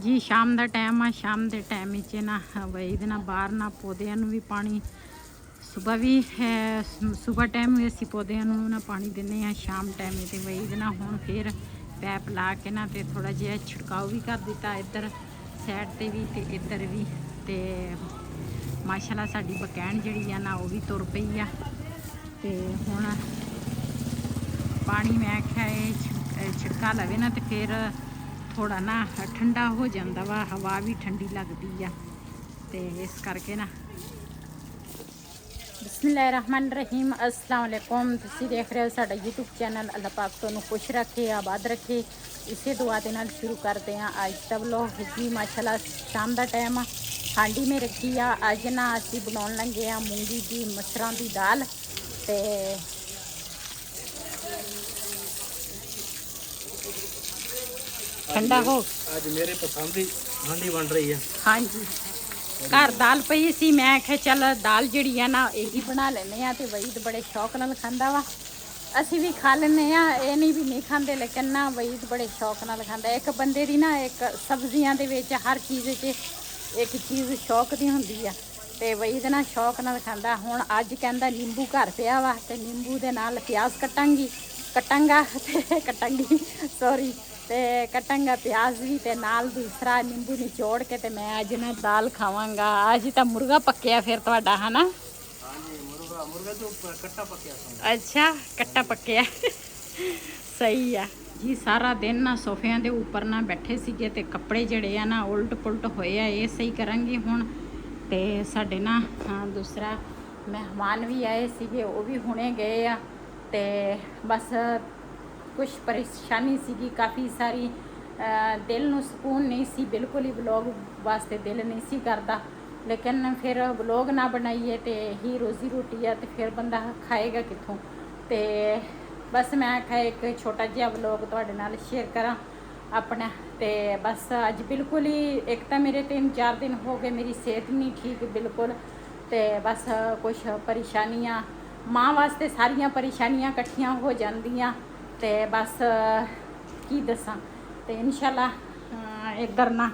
ਜੀ ਸ਼ਾਮ ਦਾ ਟਾਈਮ ਆ। ਸ਼ਾਮ ਦੇ ਟਾਈਮ ਵਿੱਚ ਨਾ ਵਈ ਇਹਦੇ ਨਾਲ ਬਾਹਰ ਨਾ ਪੌਦਿਆਂ ਨੂੰ ਵੀ ਪਾਣੀ ਸੁਬਹ ਵੀ ਹੈ, ਸੁਬਹ ਟਾਈਮ ਵੀ ਅਸੀਂ ਪੌਦਿਆਂ ਨੂੰ ਨਾ ਪਾਣੀ ਦਿੰਦੇ ਹਾਂ, ਸ਼ਾਮ ਟਾਈਮ ਤੇ ਵਈ ਇਹਦੇ ਨਾਲ ਹੁਣ ਫਿਰ ਪੈਪ ਲਾ ਕੇ ਨਾ ਤੇ ਥੋੜਾ ਜਿਹਾ ਛਿੜਕਾਓ ਵੀ ਕਰ ਦਿੱਤਾ ਇੱਧਰ ਸਾਈਡ ਤੇ ਵੀ ਤੇ ਇੱਧਰ ਵੀ। ਤੇ ਮਾਸ਼ਾਅੱਲਾ ਸਾਡੀ ਬਕੈਣ ਜਿਹੜੀ ਆ ਨਾ ਉਹ ਵੀ ਤੁਰ ਪਈ ਆ। ਤੇ ਹੁਣ ਪਾਣੀ ਮੈਂ ਆਖਿਆ ਇਹ ਛਿੜਕਾ ਲਵੇ ਨਾ ਤੇ ਫਿਰ ਥੋੜਾ ਨਾ ਠੰਡਾ ਹੋ ਜਾਂਦਾ ਵਾ, ਹਵਾ ਵੀ ਠੰਡੀ ਲੱਗਦੀ ਆ। ਤੇ ਇਸ ਕਰਕੇ ਨਾ बिस्मिल्लाहिर्रहमानिर्रहीम अस्सलाम वालेकुम। तुसीं देख रहे हो साडा यूट्यूब चैनल। अल्लाह पाक तुहानूं खुश रखे, आबाद रखे। इसे दुआ दे नाल शुरू करते हैं अज दा व्लॉग जी। माशाल्लाह शाम दा टाइम आ, हांडी में रखी आ। अज ना असीं बनाउण लगे आ मूंगी दी मसरां दी दाल। ते ठंडा हो आज मेरे पसंद की हांडी बन रही है। हाँ जी, घर दाल पई सी, मैं आख्या चल दाल जिहड़ी है ना यही बना लेने आ। ते वहीद बड़े शौक नाल खांदा वा, असी भी खा लेने आ। ये नहीं भी नहीं खांदे, लेकिन ना वहीद बड़े शौक नाल खांदा। एक बंदे दी ना एक सब्जियां दे विच हर चीज़ च एक चीज़ शौक दी हुंदी आ। ते वहीद ना शौक नाल खांदा। हुण अज कहंदा नींबू घर पिया वा ते नींबू दे नाल प्याज कटांगी सॉरी ते कटांगा प्याज भी ते नाल दूसरा नींबू निचोड़ के। ते मैं अज ना दाल खावांगा। अज तो मुर्गा पक्या फिर तुहाडा है ना? मुर्गा तो कट्टा पक्या। अच्छा कट्टा पक्या सही है जी। सारा दिन ना सोफियां दे उपर ना बैठे सीगे ते कपड़े जड़े आ ना उल्ट पुलट होए आ। ये सही करांगी हुण। ते साडे ना दूसरा मेहमान भी आए सीगे, वो भी हुणे गए आ। ते बस कुछ परेशानी सीगी काफ़ी सारी। दिल नूं सुकून नहीं सी बिल्कुल ही, व्लॉग वास्ते दिल नहीं सी करदा। लेकिन फिर व्लॉग ना बनाइए तो ही रोज़ी रोटी है, तो फिर बंदा खाएगा कित्थों। तो बस मैं आखा एक छोटा जिहा व्लॉग तुहाडे नाल शेयर करा अपना। तो बस अज बिल्कुल ही एक तो मेरे 3-4 दिन हो गए मेरी सेहत नहीं ठीक बिल्कुल। तो बस कुछ परेशानियाँ माँ वास्ते सारियां परेशानियां कट्ठियां हो जांदियां। ते बस की दसां। ते इंशाल्लाह इधर ना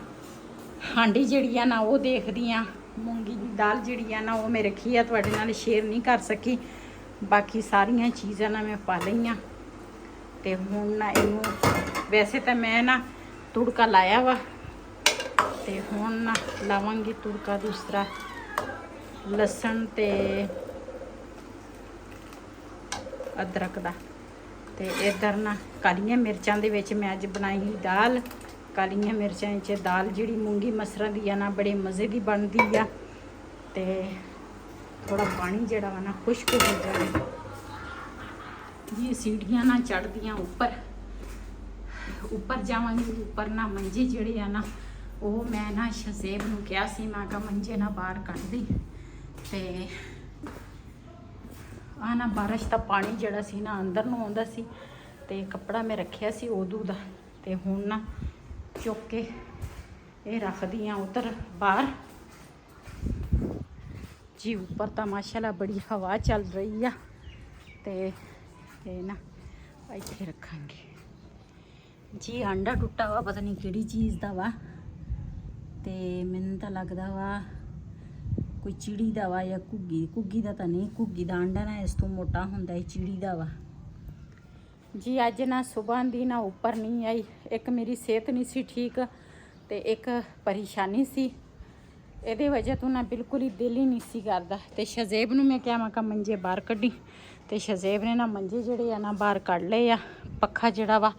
हांडी जिहड़ी आ ना वो देखदी आ। मूंगी दी दाल जिहड़ी आ ना वो मैं रखी आ, तुहाडे नाल शेयर नहीं कर सकी। बाकी सारियां चीज़ां ना मैं पा लईआं। ते हुण ना इनू वैसे तो मैं ना तुड़का लाया वा, ते हुण ना लावांगी तुड़का दूसरा लसन ते अदरक दा। ते इधर ना कालियां मिर्चां दे विच मैं अज बनाई दाल। कालियां मिर्चां च दाल जिहड़ी मूंगी मसरां दी आ ना बड़े मज़े दी बनदी आ। ते थोड़ा पानी जिहड़ा वा ना खुश्क हो जाए जी। सीढ़ियां ना चढ़दियां उपर जावांगी। उपर ना मंजे जिहड़े आ ना वो मैं ना शज़ेब नूं कहा सी, मैं कहा मंजे ना बाहर कढ़ दी। ते आ ना बारिश का पानी जिहड़ा सी ना अंदर नूं आउंदा सी। ते कपड़ा मैं रखिया सी उदों दा। ते हुण ना चुक के ये रख दी उधर बाहर जी। उपर तो माशाल्लाह बड़ी हवा चल रही आ। ते ना इत्थे रखांगे जी। अंडा टुटा वा, पता नहीं किहड़ी चीज़ दा वा। ते मैनूं तां लगदा वा कोई चिड़ी दा वा या घुग्गी दा तां नहीं। घुग्गी दा अंडा ना इस तो मोटा हुंदा है, चिड़ी दा वा जी। अज ना सुबह दी ना उपर नहीं आई। एक मेरी सेहत नहीं सी ठीक, ते एक परेशानी सी। इहदे वजह तो ना बिल्कुल ही दिल ही नहीं सी करदा। ते शज़ेब नूं मैं कहा मंजे बाहर कड्डी। ते शज़ेब ने ना मंजे जिहड़े आ ना बाहर कढ़ लए आ। पक्खा जिहड़ा वा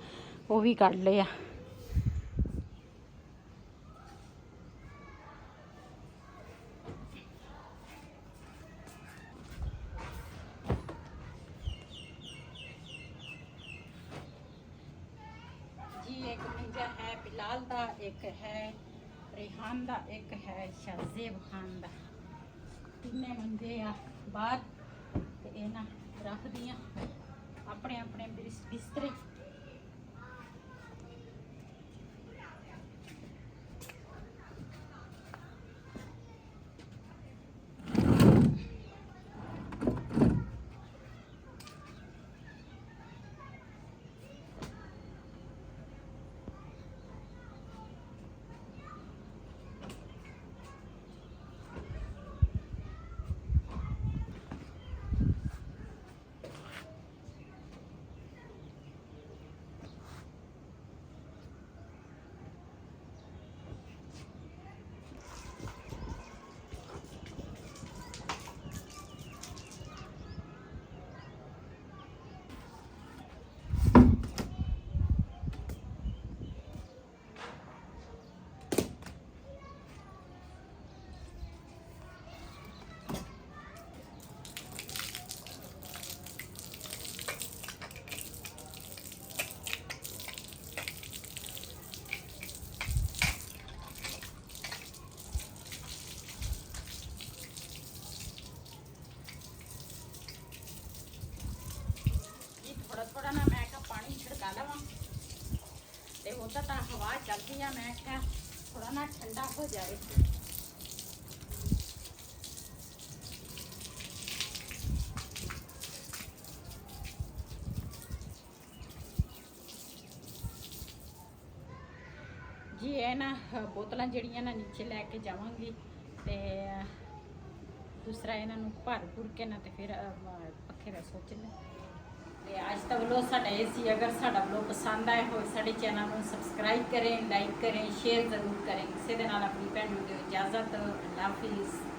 वो भी कढ़ लिया। एक मंजा है बिलाल दा, एक है रेहान दा, एक है शहजेब खान दा। तीने मंजे आ बाहर। ते ये ना रख दियां अपने अपने बिस्तरे। ਚੱਲਦੀ ਆ। ਮੈਂ ਕਿਹਾ ਥੋੜਾ ਨਾ ਠੰਡਾ ਹੋ ਜਾਏ। ਜੀ ਇਹ ਨਾ ਬੋਤਲਾਂ ਜਿਹੜੀਆਂ ਨਾ ਨੀਚੇ ਲੈ ਕੇ ਜਾਵਾਂਗੀ ਤੇ ਦੂਸਰਾ ਇਹਨਾਂ ਨੂੰ ਭਰ ਭੁਰ ਕੇ ਨਾ ਤੇ ਫਿਰ ਪੱਖੇ ਦਾ ਸੋਚ ਲੈ। ਤੇ ਅੱਜ ਦਾ ਵਲੋਗ ਸਾਡਾ ਇਹ ਸੀ। ਅਗਰ ਸਾਡਾ ਵਲੋਗ ਪਸੰਦ ਆਇਆ ਹੋਵੇ ਸਾਡੇ ਚੈਨਲ ਨੂੰ ਸਬਸਕ੍ਰਾਈਬ ਕरें, ਲਾਈਕ करें, शेयर ज़रूर करें। ਕਿਸੇ ਦੇ ਨਾਲ ਆਪਣੀ ਭੈਣ ਨੂੰ ਦਿਓ ਇਜਾਜ਼ਤ। ਅੱਲਾਹ ਹਾਫਿਜ਼।